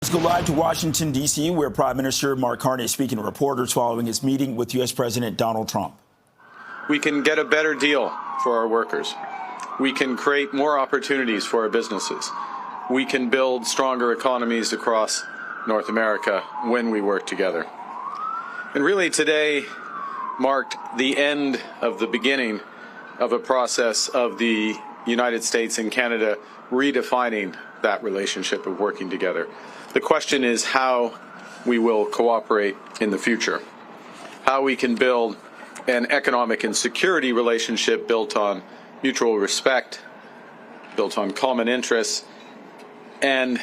Let's go live to Washington, D.C., where Prime Minister Mark Carney is speaking to reporters following his meeting with U.S. President Donald Trump. We can get a better deal for our workers. We can create more opportunities for our businesses. We can build stronger economies across North America when we work together. And really today marked the end of the beginning of a process of the United States and Canada redefining that relationship of working together. The question is how we will cooperate in the future, how we can build an economic and security relationship built on mutual respect, built on common interests, and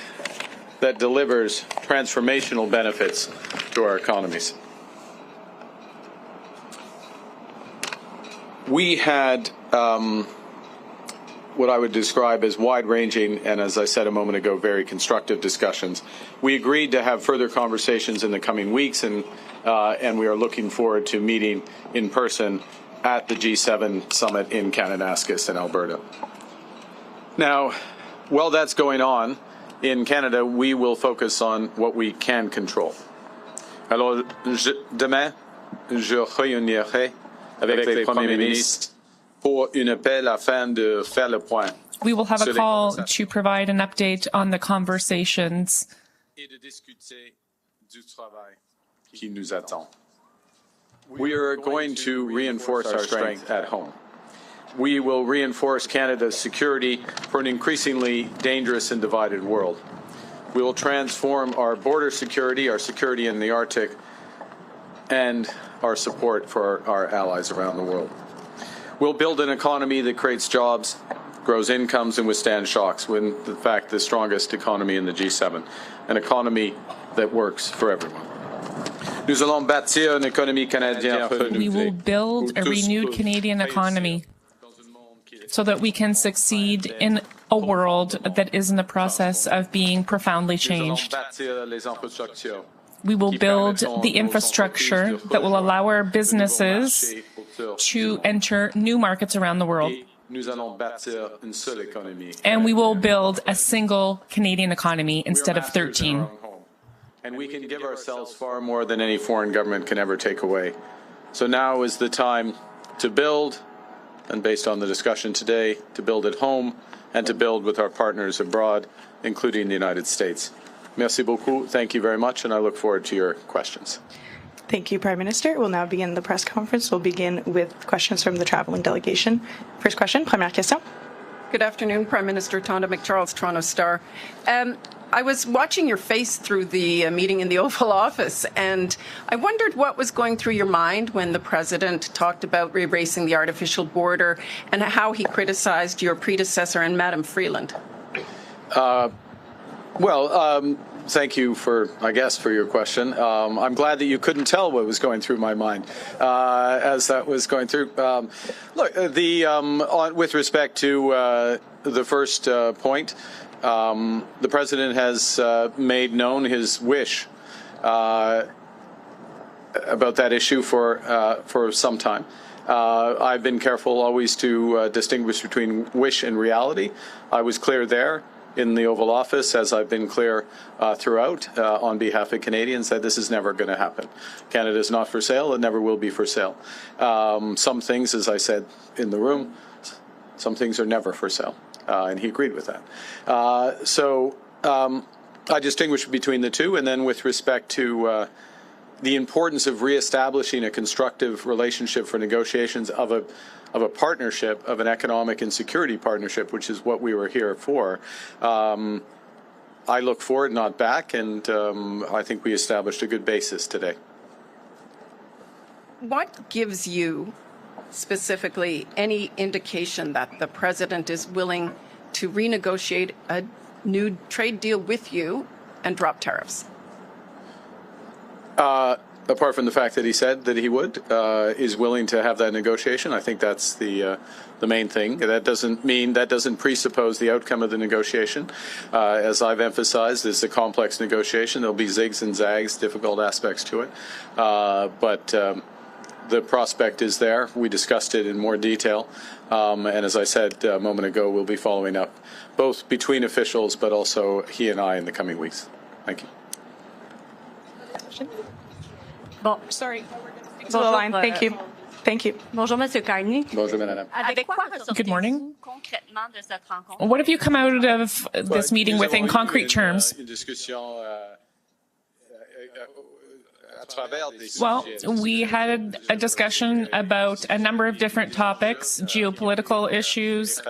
that delivers transformational benefits to our economies. We had what I would describe as wide-ranging and, as I said a moment ago, very constructive discussions. We agreed to have further conversations in the coming weeks, and we are looking forward to meeting in person at the G7 summit in Kananaskis in Alberta. Now, while that's going on, in Canada, we will focus on what we can control. Alors, demain, je réunirai avec les premiers ministres pour un appel afin de faire le point. We will have a call to provide an update on the conversations et de discuter du travail qui nous attend. We are going to reinforce our strength at home. We will reinforce Canada's security for an increasingly dangerous and divided world. We will transform our border security, our security in the Arctic, and our support for our allies around the world. We'll build an economy that creates jobs, grows incomes, and withstands shocks, when, in fact, the strongest economy in the G7, an economy that works for everyone. Nous allons bâtir une économie canadienne renouvelée. We will build a renewed Canadian economy so that we can succeed in a world that is in the process of being profoundly changed. We will build the infrastructure that will allow our businesses to enter new markets around the world. And we will build a single Canadian economy instead of 13. And we can give ourselves far more than any foreign government can ever take away. So now is the time to build, and based on the discussion today, to build at home and to build with our partners abroad, including the United States. Merci beaucoup. Thank you very much, and I look forward to your questions. Thank you, Prime Minister. We'll now begin the press conference. We'll begin with questions from the traveling delegation. First question, première question. Good afternoon, Prime Minister. Tonda McCharles, Toronto Star. I was watching your face through the meeting in the Oval Office, and I wondered what was going through your mind when the President talked about erasing the artificial border and how he criticized your predecessor and Madam Freeland. Thank you for your question. I'm glad that you couldn't tell what was going through my mind as that was going through. With respect to the first point, the President has made known his wish about that issue for some time. I've been careful always to distinguish between wish and reality. I was clear there in the Oval Office, as I've been clear throughout on behalf of Canadians, that this is never going to happen. Canada is not for sale. It never will be for sale. Some things, as I said in the room, some things are never for sale. And he agreed with that. I distinguish between the two. And then with respect to the importance of reestablishing a constructive relationship for negotiations of a partnership, of an economic and security partnership, which is what we were here for. I look forward, not back, and I think we established a good basis today. What gives you specifically any indication that the President is willing to renegotiate a new trade deal with you and drop tariffs? Apart from the fact that he said that he would, is willing to have that negotiation, I think that's the main thing. That doesn't presuppose the outcome of the negotiation. As I've emphasized, it's a complex negotiation. There'll be zigs and zags, difficult aspects to it, but the prospect is there. We discussed it in more detail, and as I said a moment ago, we'll be following up both between officials, but also he and I in the coming weeks. Thank you. Bon, Sorry. To the line. Thank you. Thank you. bonjour, Monsieur Carney. Bonjour, madame. Avec quoi Good morning. concrètement de cette rencontre? What have you come out of this meeting with in concrete terms? Well, we had a discussion about a number of different topics, geopolitical issues,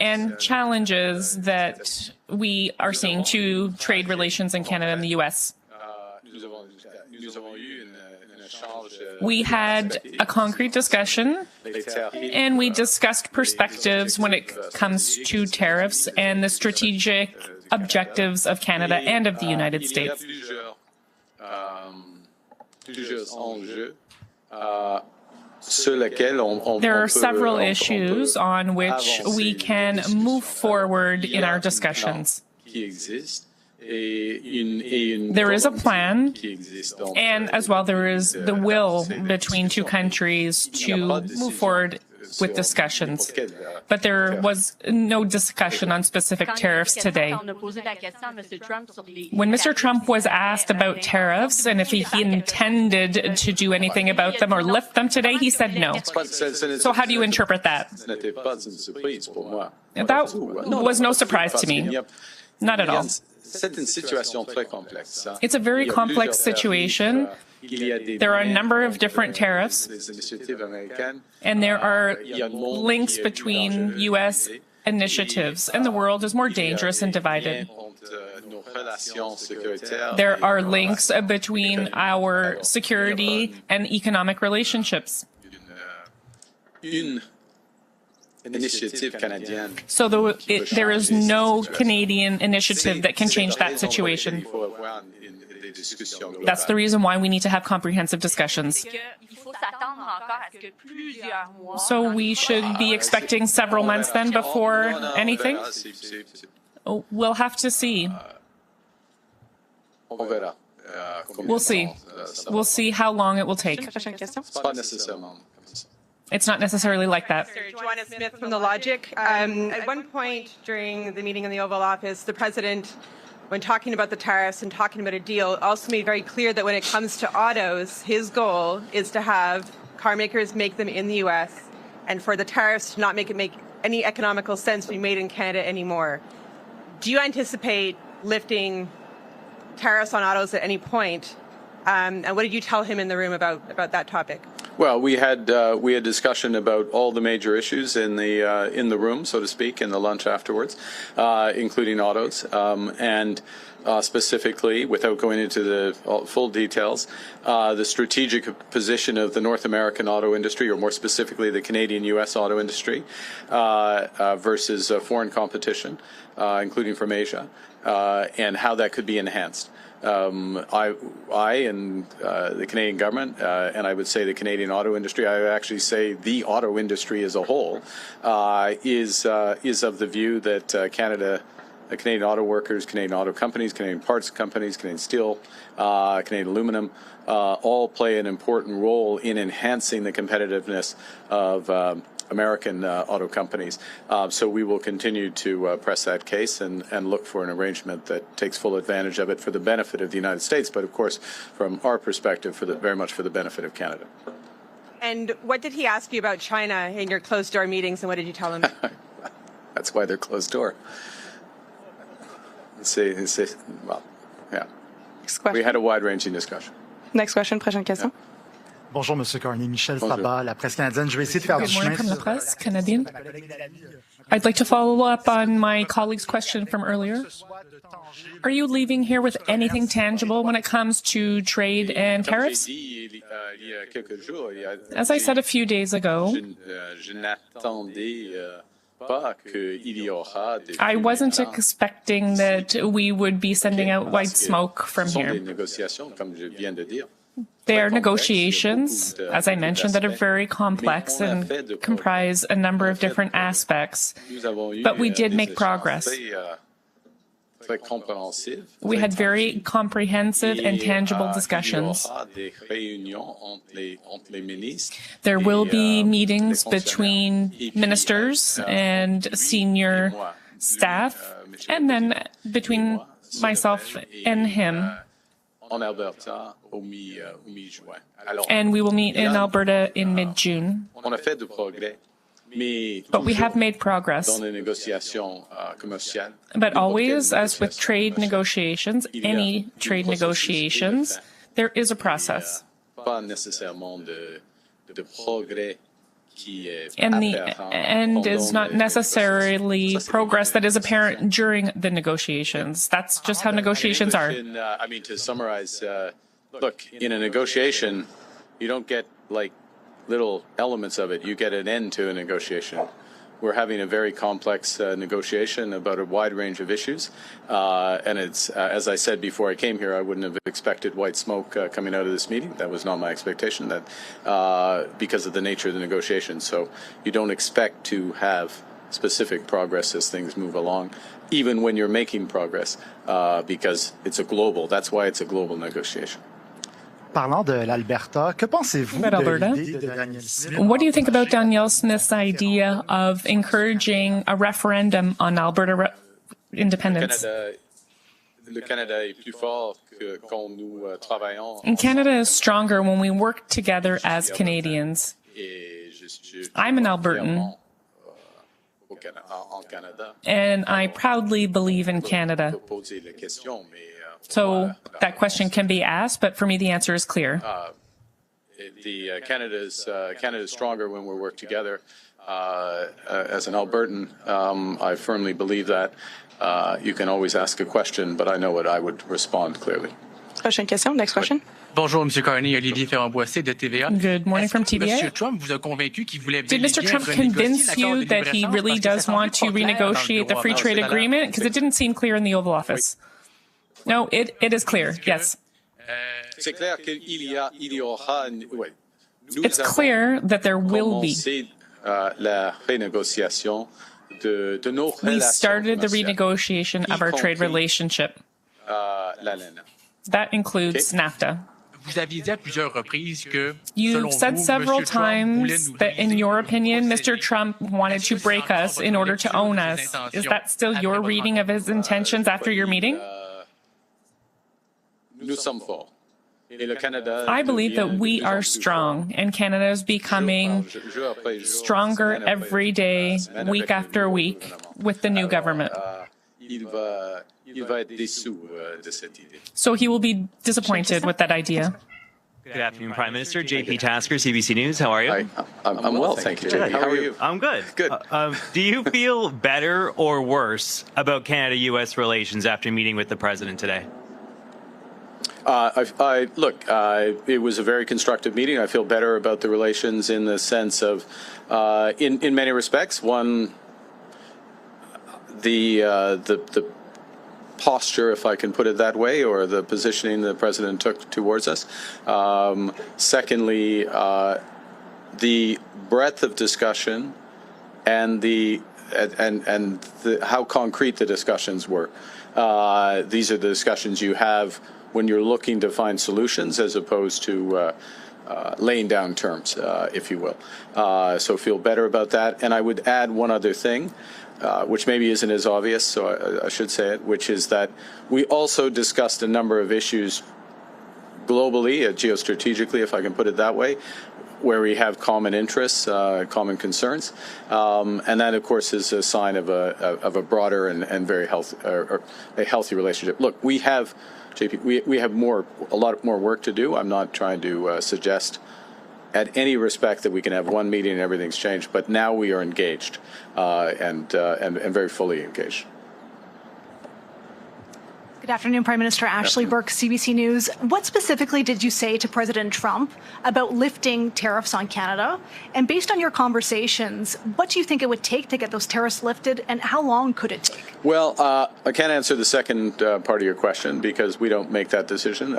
and challenges that we are seeing to trade relations in Canada and the U.S. We had a concrete discussion, and we discussed perspectives when it comes to tariffs and the strategic objectives of Canada and of the United States. There are several issues on which we can move forward in our discussions. There is a plan, and as well there is the will between two countries to move forward with discussions. But there was no discussion on specific tariffs today. When Mr. Trump was asked about tariffs and if he intended to do anything about them or lift them today, he said no. So how do you interpret that? That was no surprise to me. Not at all. It's a very complex situation. There are a number of different tariffs, and there are links between U.S. initiatives, and the world is more dangerous and divided. There are links between our security and economic relationships. So there is no Canadian initiative that can change that situation. That's the reason why we need to have comprehensive discussions. So we should be expecting several months then before anything? We'll have to see. We'll see. We'll see how long it will take. It's not necessarily like that. Joanna Smith from The Logic. At one point during the meeting in the Oval Office, the President, when talking about the tariffs and talking about a deal, also made very clear that when it comes to autos, his goal is to have car makers make them in the U.S. and for the tariffs to not make any economical sense to be made in Canada anymore. Do you anticipate lifting tariffs on autos at any point? And what did you tell him in the room about that topic? Well, we had discussion about all the major issues in the room, so to speak, in the lunch afterwards, including autos, and specifically, without going into the full details, the strategic position of the North American auto industry, or more specifically, the Canadian-U.S. auto industry, versus foreign competition, including from Asia, and how that could be enhanced. I and the Canadian government, and I would say the Canadian auto industry, I would actually say the auto industry as a whole, is of the view that Canadian auto workers, Canadian auto companies, Canadian parts companies, Canadian steel, Canadian aluminum, all play an important role in enhancing the competitiveness of American auto companies. So we will continue to press that case and look for an arrangement that takes full advantage of it for the benefit of the United States, but of course, from our perspective, very much for the benefit of Canada. And what did he ask you about China in your closed-door meetings, and what did you tell him? That's why they're closed door. Well, yeah. We had a wide-ranging discussion. Next question, prochaine question. Yeah. Bonjour, Monsieur Carney. Michel Sabat, la presse canadienne. Je vais essayer de faire du Good morning chemin. from the press, Canadian. I'd like to follow up on my colleague's question from earlier. Are you leaving here with anything tangible when it comes to trade and tariffs? As I said a few days ago, I wasn't expecting that we would be sending out white smoke from here. They are negotiations, as I mentioned, that are very complex and comprise a number of different aspects. But we did make progress. We had very comprehensive and tangible discussions. There will be meetings between ministers and senior staff, and then between myself and him. En Alberta au mi-juin. And we will meet in Alberta in mid-June. On a fait du progrès. But we have made progress. Dans les négociations commerciales. But always, as with trade negotiations, any trade negotiations, there is a process. Pas nécessairement de progrès qui est And the apparent end is pendant not les necessarily négociations. progress that is apparent during the negotiations. That's just how negotiations are. I mean, to summarize, look, in a negotiation, you don't get like little elements of it. You get an end to a negotiation. We're having a very complex negotiation about a wide range of issues. And it's, as I said before I came here, I wouldn't have expected white smoke coming out of this meeting. That was not my expectation, that because of the nature of the negotiation. So you don't expect to have specific progress as things move along, even when you're making progress, because it's a global, that's why it's a global negotiation. Parlant de l'Alberta, que pensez-vous About Alberta? de l'idée de Daniel Smith? What do you think about Danielle Smith's idea of encouraging a referendum on Alberta independence? Le Canada est plus fort quand nous travaillons. And Canada is stronger when we work together as Canadians. I'm an Albertan, and I proudly believe in Canada. So that question can be asked, but for me the answer is clear. Canada is stronger when we work together. As an Albertan, I firmly believe that. You can always ask a question, but I know what I would respond clearly. Prochaine question. Next question. Bonjour, M. Carney. Olivier Ferrand-Boissé de TVA. Good morning from TVA. Mr. Trump vous a convaincu qu'il voulait Did Mr. Trump convince you that he really does want to renegotiate the free trade agreement? Because it didn't seem clear in the Oval Office. No, it is clear, yes. It's clear that there will be. We started the renegotiation of our trade relationship. That includes NAFTA. Vous aviez dit à plusieurs reprises que, You've said several times that, in your opinion, Mr. Trump wanted to break us in order to own us. Is that still your reading of his intentions after your meeting? I believe that we are strong, and Canada is becoming stronger every day, week after week, with the new government. So he will be disappointed with that idea. Good afternoon, Prime Minister. JP Tasker, CBC News. How are you? I'm well, thank you. JP. How are you? I'm good. Good. Do you feel better or worse about Canada-U.S. relations after meeting with the President today? It was a very constructive meeting. I feel better about the relations in the sense of, in many respects, one, the posture, if I can put it that way, or the positioning the President took towards us. Secondly, the breadth of discussion and how concrete the discussions were. These are the discussions you have when you're looking to find solutions, as opposed to laying down terms, if you will. So feel better about that. And I would add one other thing, which maybe isn't as obvious, so I should say it, which is that we also discussed a number of issues globally, geostrategically, if I can put it that way, where we have common interests, common concerns, and that, of course, is a sign of a broader and very healthy, or a healthy relationship. Look, we have, JP, we have a lot more work to do. I'm not trying to suggest, at any respect, that we can have one meeting and everything's changed. But now we are engaged, and very fully engaged. Good afternoon, Prime Minister. Ashley Burke, CBC News. What specifically did you say to President Trump about lifting tariffs on Canada? And based on your conversations, what do you think it would take to get those tariffs lifted, and how long could it take? Well, I can't answer the second part of your question because we don't make that decision.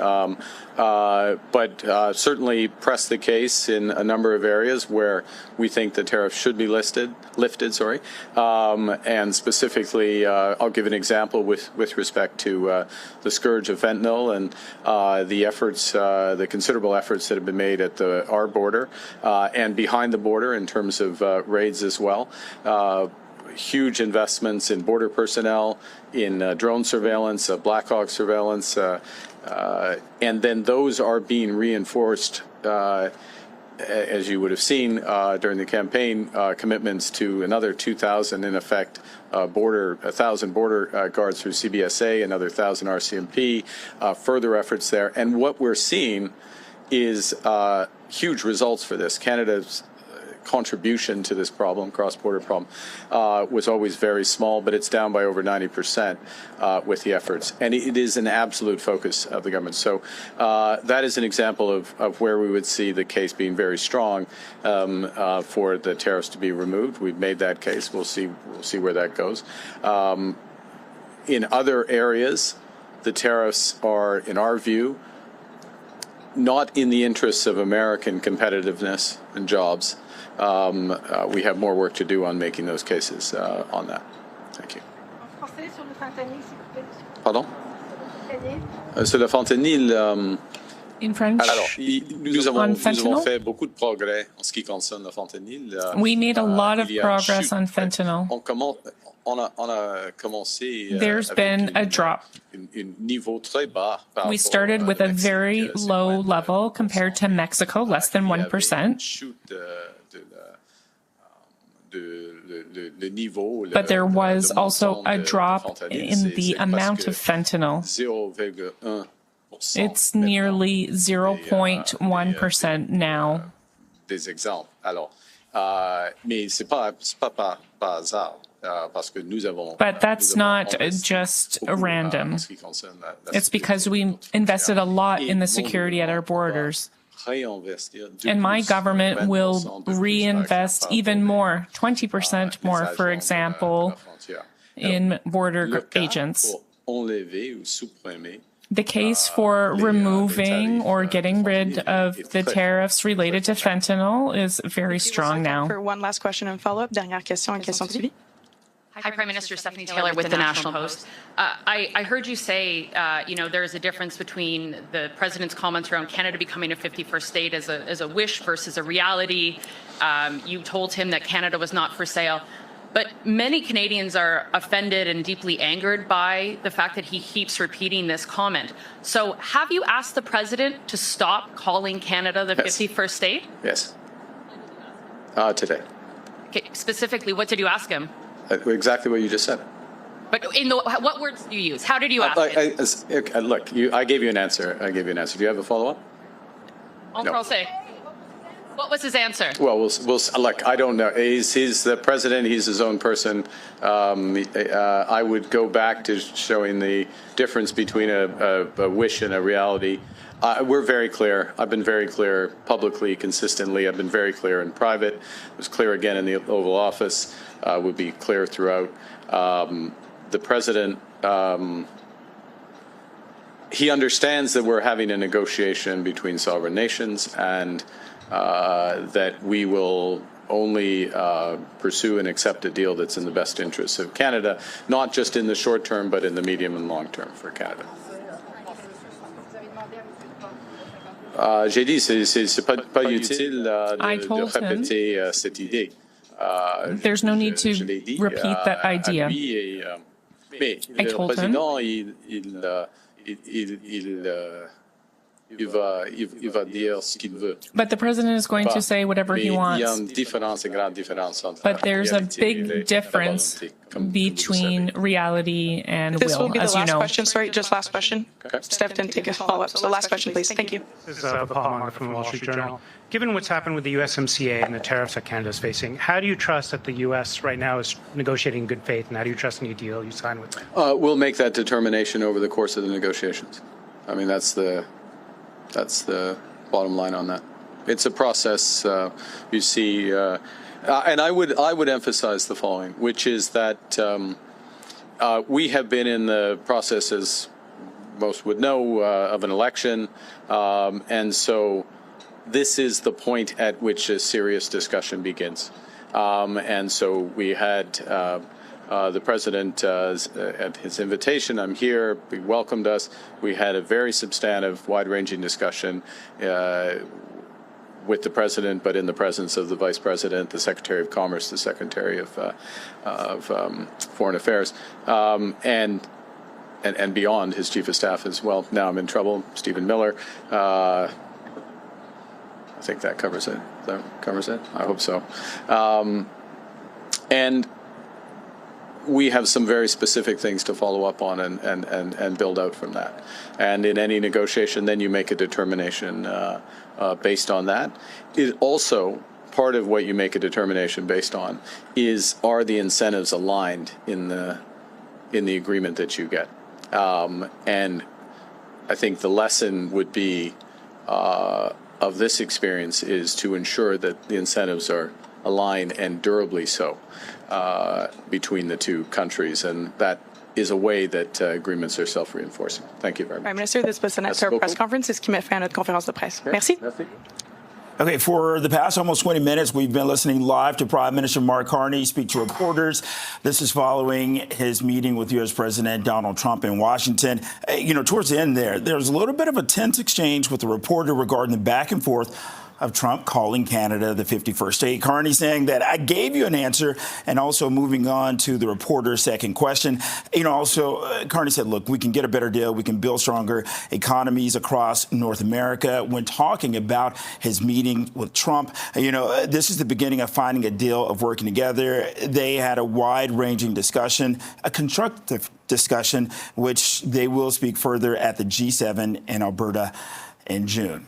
But certainly press the case in a number of areas where we think the tariffs should be lifted. And specifically, I'll give an example with respect to the scourge of fentanyl and the considerable efforts that have been made at our border and behind the border in terms of raids as well. huge investments in border personnel, in drone surveillance, Black Hawk surveillance, and then those are being reinforced, as you would have seen during the campaign, commitments to another 2,000, in effect, 1,000 border guards through CBSA, another 1,000 RCMP, further efforts there. And what we're seeing is huge results for this. Canada's contribution to this problem, cross-border problem, was always very small, but it's down by over 90% with the efforts. And it is an absolute focus of the government. So that is an example of where we would see the case being very strong for the tariffs to be removed. We've made that case. We'll see where that goes. In other areas, the tariffs are, in our view, not in the interests of American competitiveness and jobs. We have more work to do on making those cases on that. Thank you. Pardon? Sur le fentanyl. In French, Alors, nous avons fait beaucoup de progrès en ce qui concerne le fentanyl. we made a lot of progress on fentanyl. On a commencé. There's been a drop. Un niveau très bas. We started with a very low level compared to Mexico, less than 1%. But there was also a drop in the amount of fentanyl. It's nearly 0.1% now. Des exemples. Alors, mais c'est pas par hasard. But that's not just random. It's because we invested a lot in the security at our borders. And my government will reinvest even more, 20% more, for example, in border agents. The case for removing or getting rid of the tariffs related to fentanyl is very strong now. For one last question and follow-up, dernière question and question suivie. Hi, Prime Minister. Stephanie Taylor with the National Post. I heard you say, there is a difference between the president's comments around Canada becoming a 51st state as a wish versus a reality. You told him that Canada was not for sale. But many Canadians are offended and deeply angered by the fact that he keeps repeating this comment. So have you asked the president to stop calling Canada the 51st state? Yes. Today. Okay, specifically, what did you ask him? Exactly what you just said. But what words did you use? How did you ask him? Look, I gave you an answer. Do you have a follow-up? En français. What was his answer? Well, we'll look. I don't know. He's the president. He's his own person. I would go back to showing the difference between a wish and a reality. We're very clear. I've been very clear publicly, consistently. I've been very clear in private. I was clear again in the Oval Office. Would be clear throughout. The president, he understands that we're having a negotiation between sovereign nations and that we will only pursue and accept a deal that's in the best interests of Canada, not just in the short term, but in the medium and long term for Canada. J'ai dit, c'est pas utile de répéter cette idée. There's no need to repeat that idea. I told him. But the president is going to say whatever he wants. But there's a big difference between reality and This will be the as you last know. question. Sorry, just last question. Steph didn't take a follow-up. So last question, please. Thank you. This is Paul Monger from the Wall Street Journal. Given what's happened with the USMCA and the tariffs that Canada is facing, how do you trust that the U.S. right now is negotiating in good faith, and how do you trust any deal you sign with them? We'll make that determination over the course of the negotiations. I mean, that's the bottom line on that. It's a process. You see, and I would emphasize the following, which is that we have been in the process, as most would know, of an election, and so this is the point at which a serious discussion begins. And so we had the president, at his invitation, I'm here, he welcomed us. We had a very substantive, wide-ranging discussion with the president, but in the presence of the vice president, the secretary of commerce, the secretary of foreign affairs, and beyond, his chief of staff as well. Now I'm in trouble, Stephen Miller. I think that covers it. That covers it? I hope so. And we have some very specific things to follow up on and build out from that. And in any negotiation, then you make a determination based on that. It also, part of what you make a determination based on is, are the incentives aligned in the agreement that you get? And I think the lesson would be of this experience is to ensure that the incentives are aligned and durably so between the two countries, and that is a way that agreements are self-reinforcing. Thank you very much. Prime Minister, this was notre press conference. C'est ce qui met fin à notre conférence de presse. Merci. Okay, for the past almost 20 minutes, we've been listening live to Prime Minister Mark Carney speak to reporters. This is following his meeting with U.S. President Donald Trump in Washington. You know, towards the end there was a little bit of a tense exchange with the reporter regarding the back and forth of Trump calling Canada the 51st state. Carney saying that I gave you an answer, and also moving on to the reporter's second question. You know, also Carney said, look, we can get a better deal. We can build stronger economies across North America. When talking about his meeting with Trump, you know, this is the beginning of finding a deal, of working together. They had a wide-ranging discussion, a constructive discussion, which they will speak further at the G7 in Alberta in June.